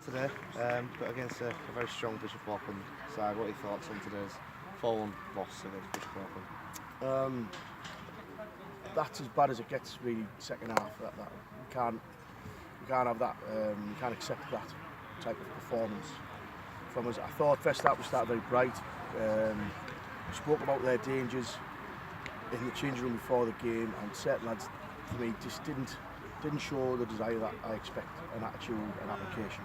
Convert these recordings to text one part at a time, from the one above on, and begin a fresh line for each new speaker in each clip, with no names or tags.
Today, but against a very strong Bishop Auckland side. What are your thoughts on today's 4-1 loss against Bishop Auckland?
That's as bad as it gets, really. Second half, that we can't have that. We can't accept that type of performance from us. I thought first half we started very bright. We spoke about their dangers in the changing room before the game, and certain lads, for me, just didn't show the desire that I expect, an attitude, an application,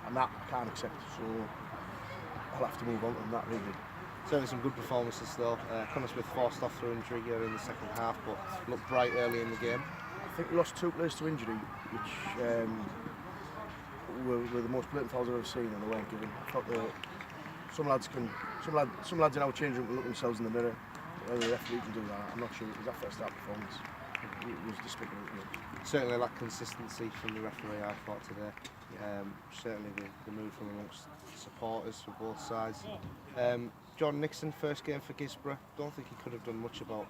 and that I can't accept. So I'll have to move on from that, really.
Certainly some good performances though. Forster forced off through injury here in the second half, but looked bright early in the game.
I think we lost 2 players to injury, which were the most blatant fouls I've ever seen, and they weren't given. I thought some lads in our change room can look themselves in the mirror. Whether the referee can do that, I'm not sure. It was that first half performance. It was despicable.
Certainly lacked consistency from the referee, I thought, today. Certainly the mood from amongst supporters for both sides. John Nixon, first game for Gisborough. Don't think he could have done much about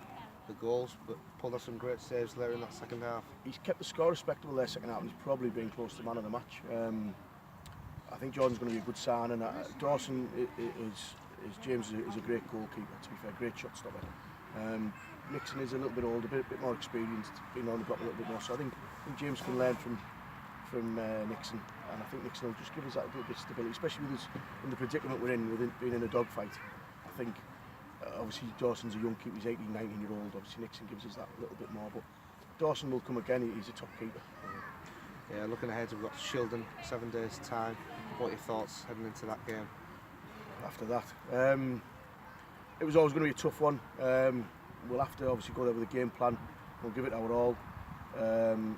the goals, but pulled off some great saves there in that second half.
He's kept the score respectable there second half, and he's probably been close to man of the match. I think Jordan's going to be a good signing. Dawson James is a great goalkeeper, to be fair, great shot stopper. Nixon is a little bit older, a bit more experienced, been on the block a little bit more, so I think James can learn from Nixon, and I think Nixon will just give us that little bit of stability, especially with us in the predicament we're in, with being in a dogfight. I think obviously Dawson's a young keeper, he's 18, 19-year-old, obviously Nixon gives us that little bit more, but Dawson will come again, he's a top keeper.
Yeah, looking ahead, we've got Shildon, 7 days time. What are your thoughts heading into that game?
After that, it was always going to be a tough one. We'll have to obviously go there with a game plan. We'll give it our all.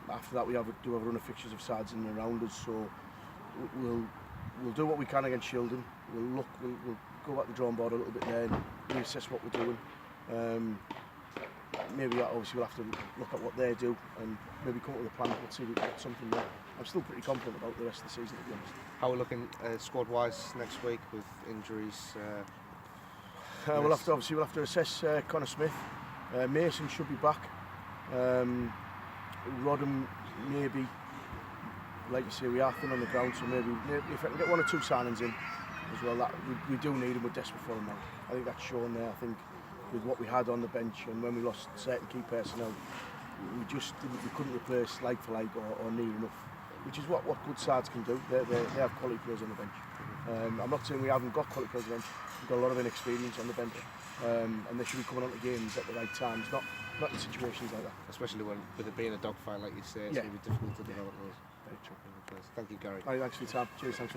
After that, we do have a run of fixtures of sides in and around us, so we'll do what we can against Shildon. We'll go back to the drawing board a little bit there and reassess what we're doing. Maybe obviously we'll have to look at what they do and maybe come up with a plan. Let's see if we've got something there. I'm still pretty confident about the rest of the season, to be honest.
How are we looking squad-wise next week with injuries?
We'll have to assess Connor Smith. Mason should be back. Rodham maybe, like you say, we are thin on the ground, so maybe if I can get 1 or 2 signings in as well, that we do need him. We're desperate for him now. I think that's shown there. I think with what we had on the bench and when we lost certain key personnel, we couldn't replace like for like or near enough, which is what good sides can do. They have quality players on the bench. I'm not saying we haven't got quality players on the bench. We've got a lot of inexperience on the bench, and they should be coming on to games at the right times, not in situations like that.
Especially with it being a dogfight, like you say, it's going to be difficult to develop those.
Very true.
Thank you, Gary.
Thanks for your time. Cheers. Thanks.